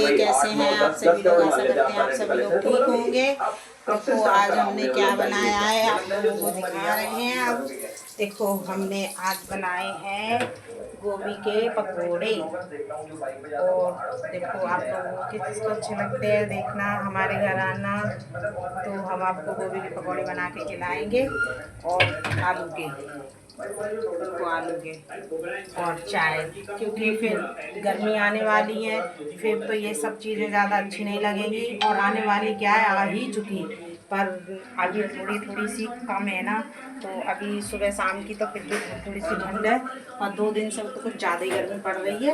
नमस्ते, कैसे हैं आप सभी लोग। आशा करते हैं आप सभी लोग ठीक होंगे। देखो आज हमने क्या बनाया है आप लोगों को दिखा रहे हैं। अब देखो हमने आज बनाए हैं गोभी के पकोड़े। और देखो आप लोगों को किसको अच्छे लगते हैं देखना, हमारे घर आना तो हम आपको गोभी के पकोड़े बना के खिलाएंगे। और आलू के और चाय, क्योंकि फिर गर्मी आने वाली है, फिर तो ये सब चीज़ें ज़्यादा अच्छी नहीं लगेंगी। और आने वाली क्या है, आ ही चुकी, पर अभी थोड़ी थोड़ी सी कम है ना। तो अभी सुबह शाम की तो फिर भी थोड़ी सी ठंड है, और 2 दिन से तो कुछ ज़्यादा ही गर्मी पड़ रही है।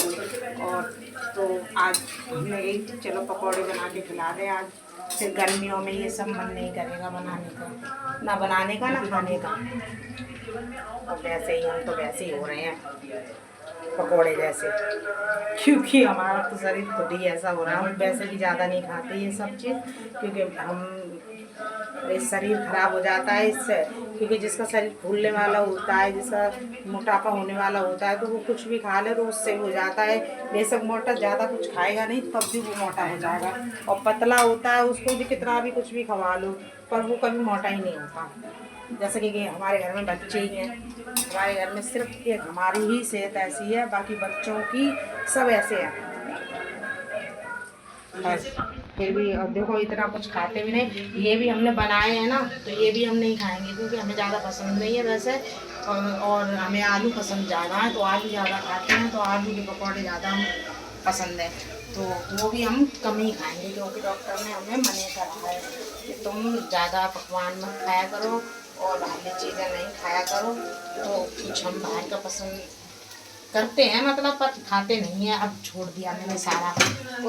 और तो आज हमने यही चलो पकौड़े बना के खिला दें आज। फिर गर्मियों में ये सब मन नहीं करेगा बनाने का, ना बनाने का ना खाने का। और वैसे ही हम तो वैसे ही हो रहे हैं पकोड़े जैसे, क्योंकि हमारा तो शरीर खुद ही ऐसा हो रहा है। हम वैसे भी ज़्यादा नहीं खाते ये सब चीज़, क्योंकि हम शरीर खराब हो जाता है इससे। क्योंकि जिसका शरीर फूलने वाला होता है, जिसका मोटापा होने वाला होता है, तो वो कुछ भी खा ले तो उससे हो जाता है। बेशक मोटा ज़्यादा कुछ खाएगा नहीं तब भी वो मोटा हो जाएगा। और पतला होता है उसको भी कितना भी कुछ भी खवा लो, पर वो कभी मोटा ही नहीं होता। जैसे कि हमारे घर में बच्चे ही हैं, हमारे घर में सिर्फ एक हमारी ही सेहत ऐसी है, बाकी बच्चों की सब ऐसे हैं। फिर भी अब देखो इतना कुछ खाते भी नहीं। ये भी हमने बनाए हैं ना, तो ये भी हम नहीं खाएंगे क्योंकि हमें ज़्यादा पसंद नहीं है वैसे। और हमें आलू पसंद ज़्यादा है, तो आलू ज़्यादा खाते हैं, तो आलू के पकौड़े ज़्यादा हम पसंद है। तो वो भी हम कम ही खाएंगे, क्योंकि डॉक्टर ने हमें मना करा है कि तुम ज़्यादा पकवान मत खाया करो और बाहरी चीज़ें नहीं खाया करो। तो कुछ हम बाहर का पसंद करते हैं, मतलब पर खाते नहीं हैं। अब छोड़ दिया मैंने सारा।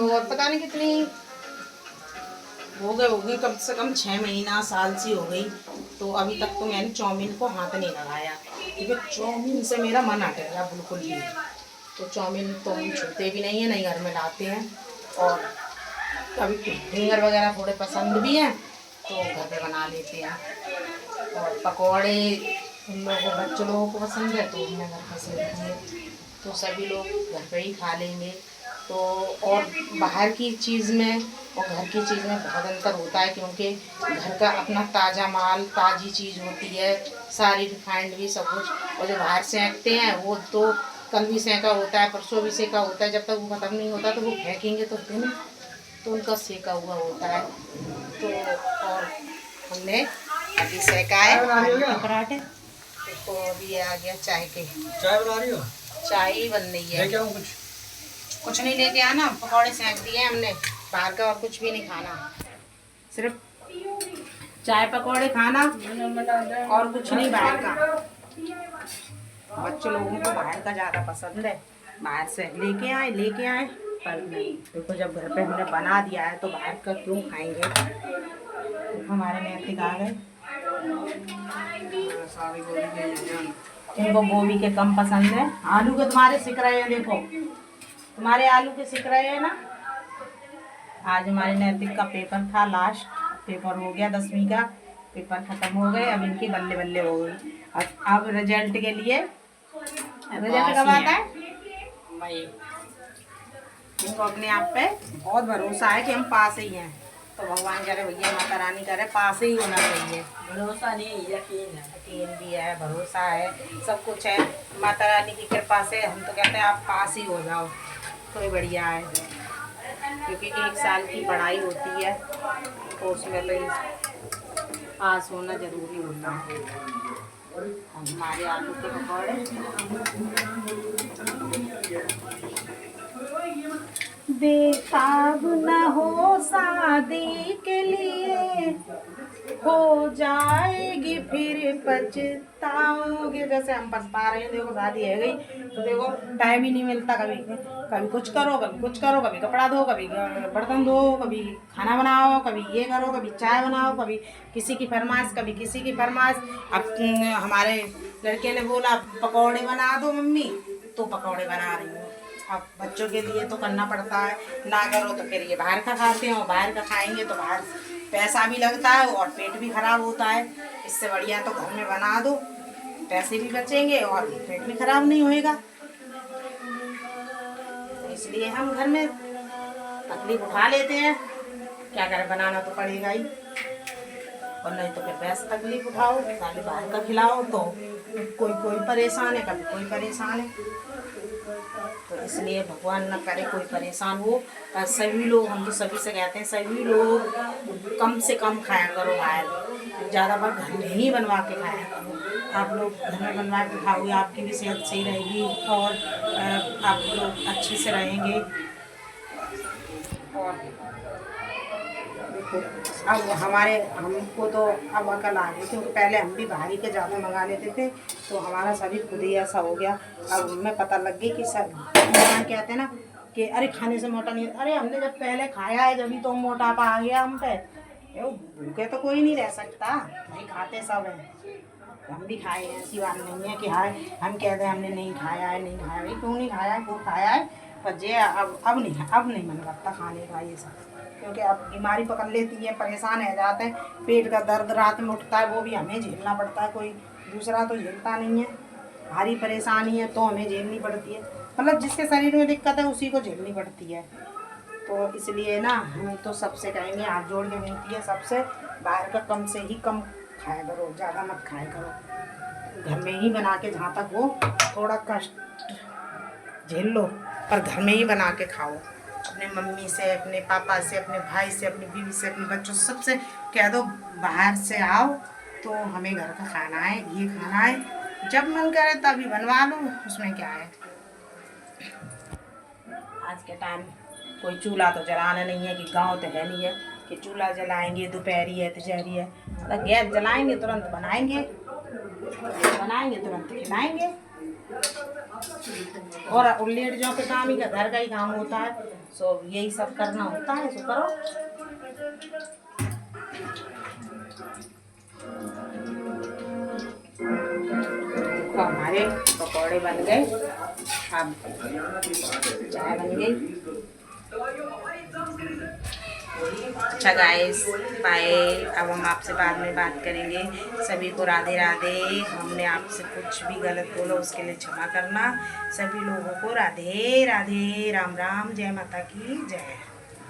और पता नहीं कितनी होगी कम से कम 6 महीना साल सी हो गई, तो अभी तक तो मैंने चाउमीन को हाथ नहीं लगाया, क्योंकि चाउमीन से मेरा मन हट गया बिल्कुल भी। तो चाउमीन तो हम छूते भी नहीं है, नहीं घर में लाते हैं। और कभी फिंगर वगैरह थोड़े पसंद भी हैं तो घर पे बना लेते हैं। और पकोड़े उन लोगों को, बच्चों लोगों को पसंद है तो हमें घर पसंद है, तो सभी लोग घर पे ही खा लेंगे। तो और बाहर की चीज़ में और घर की चीज़ में बहुत अंतर होता है, क्योंकि घर का अपना ताज़ा माल, ताज़ी चीज़ होती है, सारी रिफाइंड भी सब कुछ। और जो बाहर सेंकते हैं वो तो कल भी सेंका होता है, परसों भी सेंका होता है, जब तक वो ख़त्म नहीं होता तो वो फेंकेंगे तो फिर तो उनका सेका हुआ होता है। तो और हमने अभी सेका है पराठे, तो अभी आ गया चाय के। चाय बना रही हो? चाय ही बन रही है। लेके आऊं कुछ नहीं लेके आना, पकौड़े सेंक दिए हमने, बाहर का और कुछ भी नहीं खाना, सिर्फ चाय पकौड़े खाना और कुछ नहीं बाहर का। बच्चों लोगों को बाहर का ज़्यादा पसंद है, बाहर से लेके आए पर नहीं। देखो जब घर पे हमने बना दिया है तो बाहर का क्यों खाएंगे। हमारे नैतिक आ गए, इनको गोभी के कम पसंद है, आलू के तुम्हारे सिक रहे हैं। देखो तुम्हारे आलू के सिक रहे हैं ना। आज हमारे नैतिक का पेपर था, लास्ट पेपर हो गया, 10वीं का पेपर खत्म हो गए। अब इनकी बल्ले बल्ले हो गई। अब रिजल्ट के लिए, रिजल्ट कब आता है? इनको अपने आप पे बहुत भरोसा है कि हम पास ही हैं, तो भगवान करे, भैया माता रानी करे पास ही होना चाहिए। भरोसा नहीं, यकीन है। यकीन भी है, भरोसा है, सब कुछ है। माता रानी की कृपा से हम तो कहते हैं आप पास ही हो जाओ तो ही बढ़िया है, क्योंकि 1 साल की पढ़ाई होती है तो उसमें तो पास होना ज़रूरी होता है। हमारे आलू के पकौड़े बेताब न हो शादी के लिए, हो जाएगी फिर पछताओगे। जैसे हम पछता रहे हैं, देखो शादी है गई तो देखो टाइम ही नहीं मिलता। कभी कभी कुछ करो, कभी कुछ करो, कभी कपड़ा धो, कभी बर्तन धो, कभी खाना बनाओ, कभी ये करो, कभी चाय बनाओ, कभी किसी की फरमाइश, कभी किसी की फरमाइश। अब हमारे लड़के ने बोला पकौड़े बना दो मम्मी, तो पकौड़े बना रही हूँ। अब बच्चों के लिए तो करना पड़ता है, ना करो तो फिर ये बाहर का खाते हैं, और बाहर का खाएंगे तो बाहर पैसा भी लगता है और पेट भी खराब होता है। इससे बढ़िया तो घर में बना दो, पैसे भी बचेंगे और पेट भी खराब नहीं होएगा। तो इसलिए हम घर में अपने तकलीफ उठा लेते हैं, क्या करें, बनाना तो पड़ेगा ही, और नहीं तो फिर वैसे तकलीफ उठाओ, खाली बाहर का खिलाओ तो कोई कोई परेशान है, कभी कोई परेशान है। तो इसलिए भगवान न करे कोई परेशान हो। और सभी लोग, हम तो सभी से कहते हैं, सभी लोग कम से कम खाया करो बाहर, ज़्यादा बार घर में ही बनवा के खाया करो। आप लोग घर में बनवा के खाओगे, आपकी भी सेहत सही रहेगी और आप लोग अच्छे से रहेंगे। और अब हमको तो अब अकल आ गई, क्योंकि पहले हम भी बाहरी के ज़्यादा मंगा लेते थे, तो हमारा शरीर खुद ही ऐसा हो गया। अब हमें पता लग गई कि सब कहते हैं ना कि अरे खाने से मोटा नहीं, अरे हमने जब पहले खाया है जब तो मोटापा आ गया हम पे। भूखे तो कोई नहीं रह सकता, नहीं खाते सब हैं, हम भी खाए हैं, ऐसी बात नहीं है कि हाँ हम कहते हैं हमने नहीं खाया है, नहीं खाया है, क्यों नहीं खाया है, वो खाया है, पर जे अब नहीं मन करता खाने का ये सब, क्योंकि अब बीमारी पकड़ लेती है, परेशान रह जाते हैं, पेट का दर्द रात में उठता है, वो भी हमें झेलना पड़ता है, कोई दूसरा तो झेलता नहीं है। भारी परेशानी है तो हमें झेलनी पड़ती है, मतलब जिसके शरीर में दिक्कत है उसी को झेलनी पड़ती है। तो इसलिए ना हम तो सबसे कहेंगे, हाथ जोड़ के विनती है सबसे, बाहर का कम से ही कम खाया करो, ज़्यादा मत खाया करो, घर में ही बना के, जहाँ तक हो थोड़ा कष्ट झेल लो पर घर में ही बना के खाओ। अपने मम्मी से, अपने पापा से, अपने भाई से, अपनी बीवी से, अपने बच्चों से, सबसे कह दो बाहर से आओ तो हमें घर का खाना है, ये खाना है, जब मन करे तभी बनवा लो, उसमें क्या है। आज के टाइम कोई चूल्हा तो जलाना नहीं है, कि गांव तो है नहीं है कि चूल्हा जलाएंगे, दोपहरी है तिजहरी है, मतलब गैस जलाएंगे तुरंत बनाएंगे, तुरंत खिलाएंगे, और लेडीजों के काम ही का घर का ही काम होता है, सो यही सब करना होता है, सो करो। तो हमारे पकौड़े बन गए, अब चाय बन गई। अच्छा गाइस, बाय। अब हम आपसे बाद में बात करेंगे। सभी को राधे राधे। हमने आपसे कुछ भी गलत बोला उसके लिए क्षमा करना। सभी लोगों को राधे राधे, राम राम, जय माता की जय।